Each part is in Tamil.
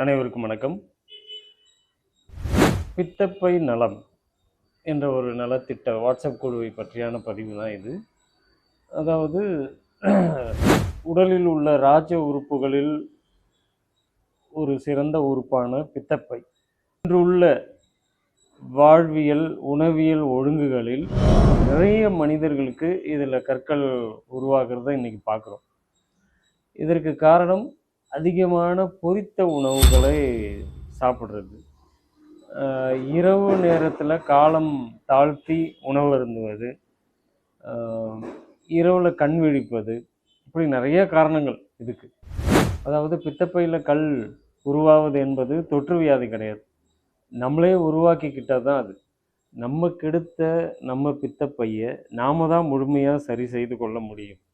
அனைவருக்கும் வணக்கம். பித்தப்பை நலம் என்ற ஒரு நலத்திட்ட வாட்ஸ்அப் குழுவை பற்றியான பதிவு தான் இது. அதாவது உடலில் உள்ள ராஜ உறுப்புகளில் ஒரு சிறந்த உறுப்பான பித்தப்பை இன்றுள்ள வாழ்வியல் உணவியல் ஒழுங்குகளில் நிறைய மனிதர்களுக்கு இதில் கற்கள் உருவாகிறத இன்றைக்கி பார்க்குறோம். இதற்கு காரணம் அதிகமான பொரித்த உணவுகளை சாப்பிட்றது, இரவு நேரத்தில் காலம் தாழ்த்தி உணவு அருந்துவது, இரவில் கண் விழிப்பது, இப்படி நிறைய காரணங்கள் இதுக்கு. அதாவது பித்தப்பையில் கல் உருவாவது என்பது தொற்று வியாதி கிடையாது, நம்மளே உருவாக்கிக்கிட்டால் தான் அது. நம்ம கெடுத்த நம்ம பித்தப்பையை நாம் தான் முழுமையாக சரி செய்து கொள்ள முடியும்.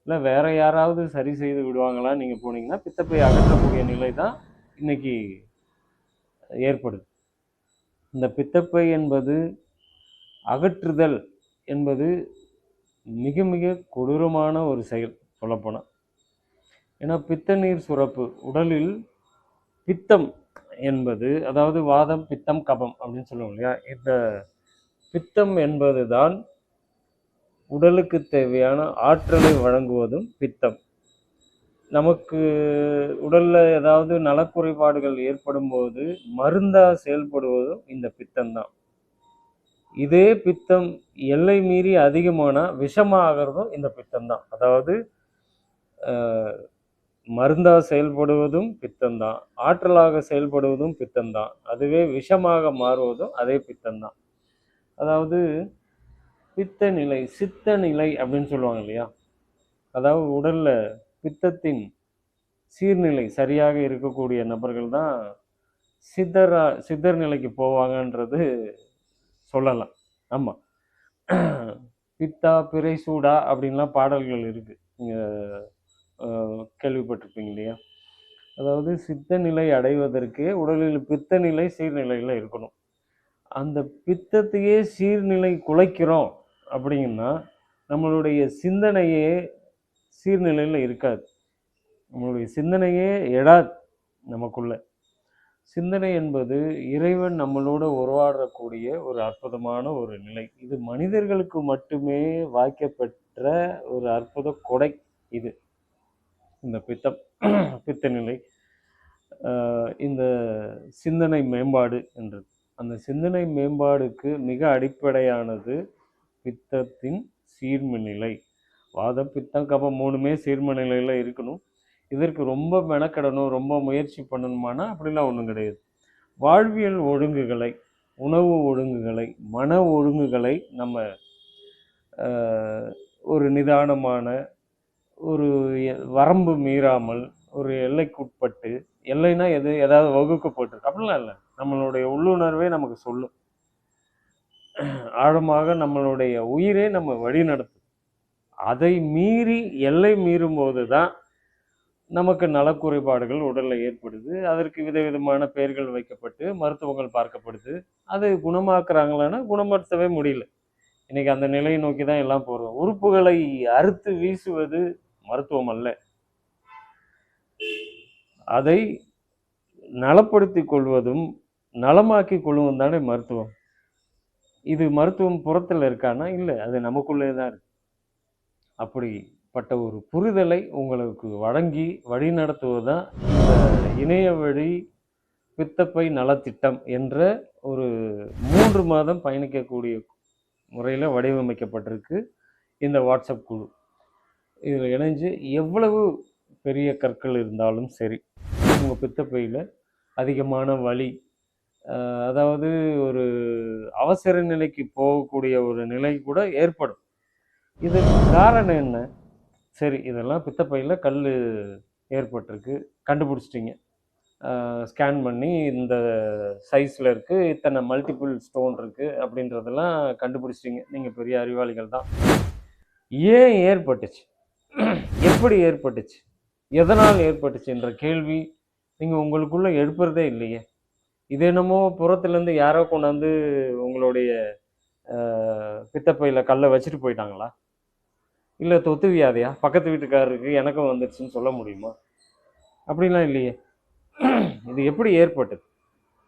இல்லை வேறு யாராவது சரி செய்து விடுவாங்களான்னு நீங்கள் போனீங்கன்னா பித்தப்பை அகற்றக்கூடிய நிலை தான் இன்றைக்கி ஏற்படுது. இந்த பித்தப்பை என்பது அகற்றுதல் என்பது மிக மிக கொடூரமான ஒரு செயல் சொல்லப்போனால். ஏன்னா பித்த நீர் சுரப்பு உடலில் பித்தம் என்பது, அதாவது வாதம் பித்தம் கபம் அப்படின்னு சொல்லுவோம் இல்லையா, இந்த பித்தம் என்பது தான் உடலுக்கு தேவையான ஆற்றலை வழங்குவதும் பித்தம். நமக்கு உடலில் ஏதாவது நலக்குறைபாடுகள் ஏற்படும் போது மருந்தாக செயல்படுவதும் இந்த பித்தம்தான். இதே பித்தம் எல்லை மீறி அதிகமானால் விஷமாகிறதும் இந்த பித்தம்தான். அதாவது மருந்தாக செயல்படுவதும் பித்தம்தான், ஆற்றலாக செயல்படுவதும் பித்தம்தான், அதுவே விஷமாக மாறுவதும் அதே பித்தம்தான். அதாவது பித்த நிலை சித்த நிலை அப்படின்னு சொல்லுவாங்க இல்லையா, அதாவது உடலில் பித்தத்தின் சீர்நிலை சரியாக இருக்கக்கூடிய நபர்கள் தான் சித்தர் நிலைக்கு போவாங்கன்றது சொல்லலாம். ஆமாம், பித்தா பிறை சூடா அப்படின்லாம் பாடல்கள் இருக்குது, நீங்கள் கேள்விப்பட்டிருப்பீங்க இல்லையா. அதாவது சித்த நிலை அடைவதற்கு உடலில் பித்த நிலை சீர்நிலையில் இருக்கணும். அந்த பித்தத்தையே சீர்நிலை குலைக்கிறோம் அப்படிங்கன்னா நம்மளுடைய சிந்தனையே சீர்நிலையில் இருக்காது, நம்மளுடைய சிந்தனையே எடாது. நமக்குள்ள சிந்தனை என்பது இறைவன் நம்மளோட உருவாடக்கூடிய ஒரு அற்புதமான ஒரு நிலை. இது மனிதர்களுக்கு மட்டுமே வாய்க்கப்பெற்ற ஒரு அற்புத கொடை இது, இந்த பித்த நிலை. இந்த சிந்தனை மேம்பாடு என்றது, அந்த சிந்தனை மேம்பாடுக்கு மிக அடிப்படையானது பித்தத்தின் சீர்ம நிலை. வாதம் பித்தம் கபம் மூணுமே சீர்ம நிலையில் இருக்கணும். இதற்கு ரொம்ப மெனக்கடணும், ரொம்ப முயற்சி பண்ணணுமானா அப்படிலாம் ஒன்றும் கிடையாது. வாழ்வியல் ஒழுங்குகளை, உணவு ஒழுங்குகளை, மன ஒழுங்குகளை நம்ம ஒரு நிதானமான, ஒரு வரம்பு மீறாமல், ஒரு எல்லைக்குட்பட்டு, எல்லைனா ஏதாவது வகுக்கப்பட்டிருக்கு அப்படிலாம் இல்லை, நம்மளுடைய உள்ளுணர்வே நமக்கு சொல்லும். ஆழமாக நம்மளுடைய உயிரே நம்ம வழி நடத்தும். அதை மீறி எல்லை மீறும் போது தான் நமக்கு நலக்குறைபாடுகள் உடலில் ஏற்படுது. அதற்கு விதவிதமான பெயர்கள் வைக்கப்பட்டு மருத்துவங்கள் பார்க்கப்படுது. அது குணமாக்குறாங்களான்னா குணப்படுத்தவே முடியல. இன்றைக்கி அந்த நிலையை நோக்கி தான் எல்லாம் போகிறோம். உறுப்புகளை அறுத்து வீசுவது மருத்துவம் அல்ல, அதை நலப்படுத்தி கொள்வதும் நலமாக்கி கொள்வதும் தானே மருத்துவம். இது மருத்துவம் புறத்தில் இருக்கான்னா இல்லை, அது நமக்குள்ளே தான் இருக்கு. அப்படிப்பட்ட ஒரு புரிதலை உங்களுக்கு வழங்கி வழி நடத்துவது தான் இந்த இணைய வழி பித்தப்பை நலத்திட்டம் என்ற ஒரு 3 மாதம் பயணிக்கக்கூடிய முறையில் வடிவமைக்கப்பட்டிருக்கு இந்த வாட்ஸ்அப் குழு. இதில் இணைஞ்சு எவ்வளவு பெரிய கற்கள் இருந்தாலும் சரி, உங்கள் பித்தப்பையில் அதிகமான வலி, அதாவது ஒரு அவசர நிலைக்கு போகக்கூடிய ஒரு நிலை கூட ஏற்படும். இதுக்கு காரணம் என்ன? சரி, இதெல்லாம் பித்தப்பையில் கல் ஏற்பட்டிருக்கு, கண்டுபிடிச்சிட்டிங்க, ஸ்கேன் பண்ணி இந்த சைஸில் இருக்குது, இத்தனை மல்டிபிள் ஸ்டோன் இருக்குது அப்படின்றதெல்லாம் கண்டுபிடிச்சிட்டிங்க, நீங்கள் பெரிய அறிவாளிகள் தான். ஏன் ஏற்பட்டுச்சு, எப்படி ஏற்பட்டுச்சு, எதனால் ஏற்பட்டுச்சு என்ற கேள்வி நீங்கள் உங்களுக்குள்ளே எழுப்புறதே இல்லையே. இது என்னமோ புறத்துலேருந்து யாரோ கொண்டாந்து உங்களுடைய பித்தப்பையில் கல்லை வச்சுட்டு போயிட்டாங்களா, இல்லை தொத்து வியாதியா, பக்கத்து வீட்டுக்காரருக்கு எனக்கும் வந்துடுச்சுன்னு சொல்ல முடியுமா? அப்படிலாம் இல்லையே. இது எப்படி ஏற்பட்டது,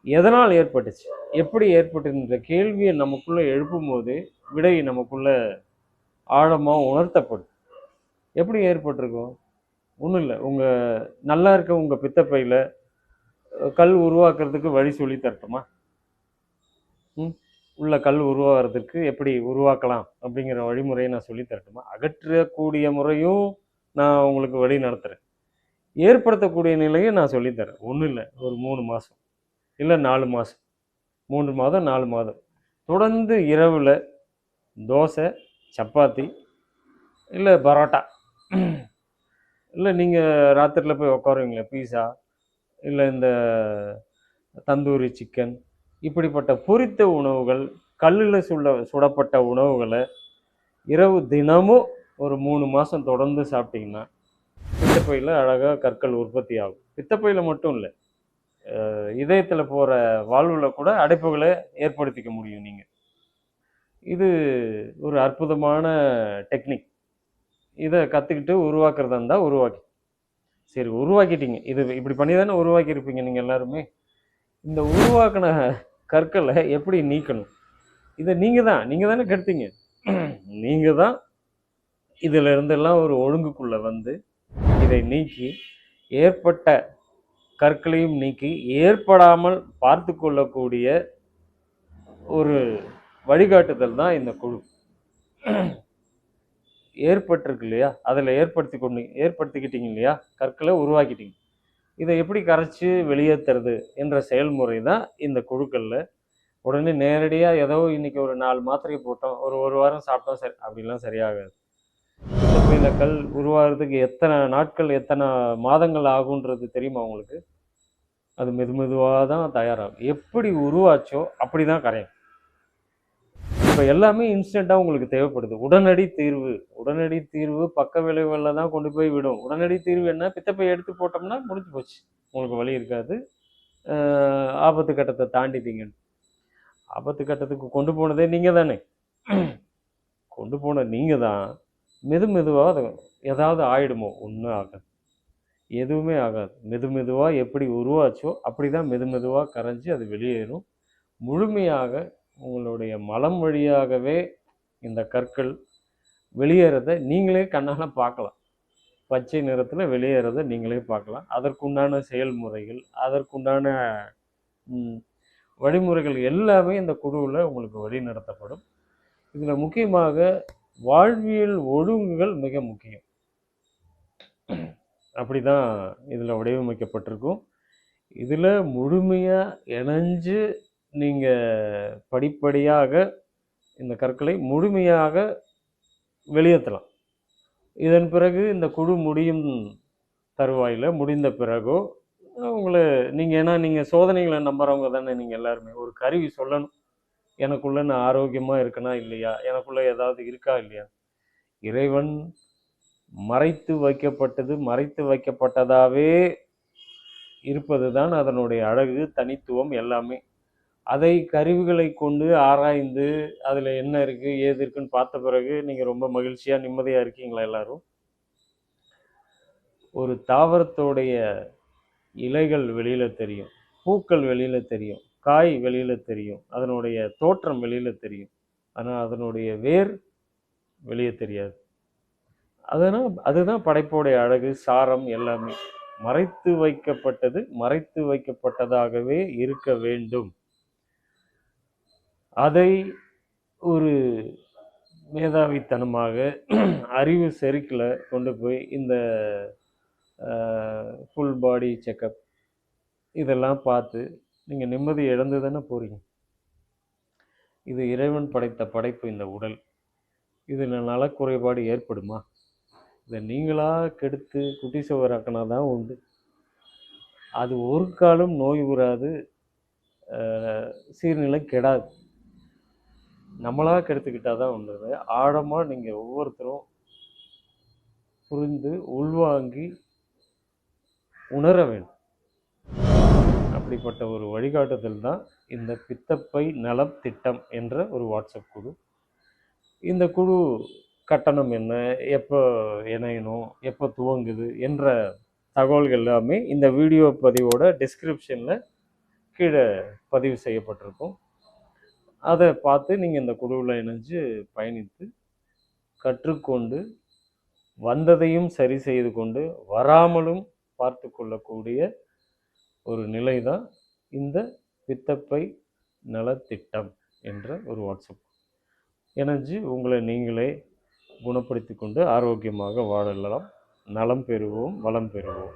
எதனால் ஏற்பட்டுச்சு, எப்படி ஏற்பட்டுன்ற கேள்வியை நமக்குள்ள எழுப்பும் போது விடை நமக்குள்ள ஆழமாக உணர்த்தப்படும். எப்படி ஏற்பட்டிருக்கும்? ஒன்றும் இல்லை, உங்கள் நல்லா இருக்க உங்கள் பித்தப்பையில் கல் உருவாக்குறதுக்கு வழி சொல்லி தரட்டுமா? உள்ள கல் உருவாகிறதுக்கு எப்படி உருவாக்கலாம் அப்படிங்கிற வழிமுறையை நான் சொல்லி தரட்டுமா? அகற்றக்கூடிய முறையும் நான் உங்களுக்கு வழி நடத்துகிறேன், ஏற்படுத்தக்கூடிய நிலையும் நான் சொல்லித்தரேன். ஒன்றும் இல்லை, ஒரு 3 மாதம் இல்லை 4 மாதம், 3 மாதம் 4 மாதம் தொடர்ந்து இரவில் தோசை, சப்பாத்தி, இல்லை பரோட்டா, இல்லை நீங்கள் ராத்திரியில் போய் உட்காருவீங்களே பீஸா, இல்லை இந்த தந்தூரி சிக்கன், இப்படிப்பட்ட பொரித்த உணவுகள், கல்லில் சுடப்பட்ட உணவுகளை இரவு தினமும் ஒரு 3 மாதம் தொடர்ந்து சாப்பிட்டிங்கன்னா பித்தப்பையில் அழகாக கற்கள் உற்பத்தி ஆகும். பித்தப்பையில் மட்டும் இல்லை, இதயத்தில் போகிற வாழ்வில் கூட அடைப்புகளை ஏற்படுத்திக்க முடியும் நீங்கள். இது ஒரு அற்புதமான டெக்னிக். இதை கற்றுக்கிட்டு உருவாக்குறதா இருந்தால் உருவாக்கி, சரி உருவாக்கிட்டீங்க, இது இப்படி பண்ணி தானே உருவாக்கியிருப்பீங்க நீங்கள் எல்லாருமே. இந்த உருவாக்கின கற்களை எப்படி நீக்கணும், இதை நீங்கள் தானே கெடுத்தீங்க. நீங்கள் தான் இதில் இருந்தெல்லாம் ஒரு ஒழுங்குக்குள்ளே வந்து இதை நீக்கி ஏற்பட்ட கற்களையும் நீக்கி ஏற்படாமல் பார்த்து கொள்ளக்கூடிய ஒரு வழிகாட்டுதல் தான் இந்த குழு. ஏற்பட்டிருக்கு இல்லையா, அதில் ஏற்படுத்திக்கிட்டீங்க இல்லையா, கற்களை உருவாக்கிட்டீங்க. இதை எப்படி கரைச்சி வெளியேற்றுறது என்ற செயல்முறை தான் இந்த குழுக்களில். உடனே நேரடியாக ஏதோ இன்றைக்கி ஒரு 4 மாத்திரையை போட்டோம், ஒரு வாரம் சாப்பிட்டோம், சரி அப்படிலாம் சரியாகாது. பித்தப்பையில் கல் உருவாகிறதுக்கு எத்தனை நாட்கள் எத்தனை மாதங்கள் ஆகுன்றது தெரியுமா உங்களுக்கு? அது மெதுவாக தான் தயாராகும். எப்படி உருவாச்சோ அப்படி தான் கரையும். இப்போ எல்லாமே இன்ஸ்டண்ட்டாக உங்களுக்கு தேவைப்படுது. உடனடி தீர்வு பக்க விளைவுகளில் தான் கொண்டு போய் விடும். உடனடி தீர்வு என்ன? பித்தப்பை எடுத்து போட்டோம்னா முடிஞ்சு போச்சு, உங்களுக்கு வலி இருக்காது, ஆபத்து கட்டத்தை தாண்டிட்டீங்க. ஆபத்து கட்டத்துக்கு கொண்டு போனதே நீங்கள் தானே. கொண்டு போன நீங்கள் தான் மெதுவாக அது ஏதாவது ஆயிடுமோ? ஒன்றும் ஆகாது, எதுவுமே ஆகாது. மெதுவாக எப்படி உருவாச்சோ அப்படி தான் மெதுவாக கரைஞ்சி அது வெளியேறும். முழுமையாக உங்களுடைய மலம் வழியாகவே இந்த கற்கள் வெளியேறதை நீங்களே கண்ணால் பார்க்கலாம். பச்சை நிறத்தில் வெளியேறதை நீங்களே பார்க்கலாம். அதற்குண்டான செயல்முறைகள், அதற்குண்டான வழிமுறைகள் எல்லாமே இந்த குழுவில் உங்களுக்கு வழி நடத்தப்படும். இதில் முக்கியமாக வாழ்வியல் ஒழுங்குகள் மிக முக்கியம். அப்படி தான் இதில் வடிவமைக்கப்பட்டிருக்கும். இதில் முழுமையாக இணைஞ்சு நீங்கள் படிப்படியாக இந்த கற்களை முழுமையாக வெளியேற்றலாம். இதன் பிறகு இந்த குழு முடிந்த பிறகோ உங்களை நீங்கள் சோதனைகளை நம்புறவங்க தானே நீங்கள் எல்லாருமே. ஒரு கருவி சொல்லணும், எனக்குள்ளே நான் ஆரோக்கியமாக இருக்கனா இல்லையா, எனக்குள்ளே ஏதாவது இருக்கா இல்லையா. இறைவன் மறைத்து வைக்கப்பட்டதாகவே இருப்பது தான் அதனுடைய அழகு, தனித்துவம் எல்லாமே. அதை கருவிகளை கொண்டு ஆராய்ந்து அதில் என்ன இருக்குது ஏது இருக்குன்னு பார்த்த பிறகு நீங்கள் ரொம்ப மகிழ்ச்சியாக நிம்மதியாக இருக்கீங்களா எல்லாரும்? ஒரு தாவரத்தோடைய இலைகள் வெளியில் தெரியும், பூக்கள் வெளியில் தெரியும், காய் வெளியில் தெரியும், அதனுடைய தோற்றம் வெளியில் தெரியும், ஆனால் அதனுடைய வேர் வெளியே தெரியாது. அதுதான் படைப்போடைய அழகு, சாரம் எல்லாமே. மறைத்து வைக்கப்பட்டதாகவே இருக்க வேண்டும். அதை ஒரு மேதாவித்தனமாக அறிவு செருக்கில் கொண்டு போய் இந்த ஃபுல் பாடி செக்கப் இதெல்லாம் பார்த்து நீங்கள் நிம்மதி இழந்து தானே போகிறீங்க. இது இறைவன் படைத்த படைப்பு. இந்த உடல், இதில் நலக்குறைபாடு ஏற்படுமா? இதை நீங்களாக கெடுத்து குட்டி சுவராக்கினா தான் உண்டு. அது ஒரு காலம் நோய் உறாது, சீர்நிலை கெடாது. நம்மளாக கெடுத்துக்கிட்டால் தான் உண்டு. ஆழமாக நீங்கள் ஒவ்வொருத்தரும் புரிந்து உள்வாங்கி உணர வேண்டும். அப்படிப்பட்ட ஒரு வழிகாட்டுதல் தான் இந்த பித்தப்பை நலம் திட்டம் என்ற ஒரு வாட்ஸ்அப் குழு. இந்த குழு கட்டணம் என்ன, எப்போ இணையணும், எப்போ துவங்குது என்ற தகவல்கள் எல்லாமே இந்த வீடியோ பதிவோட டிஸ்கிரிப்ஷனில் கீழே பதிவு செய்யப்பட்டிருக்கும். அதை பார்த்து நீங்கள் இந்த குழுவில் இணைஞ்சு பயணித்து கற்றுக்கொண்டு வந்ததையும் சரி செய்து கொண்டு வராமலும் பார்த்து கொள்ளக்கூடிய ஒரு நிலை தான் இந்த பித்தப்பை நலத்திட்டம் என்ற ஒரு வாட்ஸ்அப். இணைஞ்சு உங்களை நீங்களே குணப்படுத்தி கொண்டு ஆரோக்கியமாக வாழலாம். நலம் பெறுவோம், வளம் பெறுவோம்.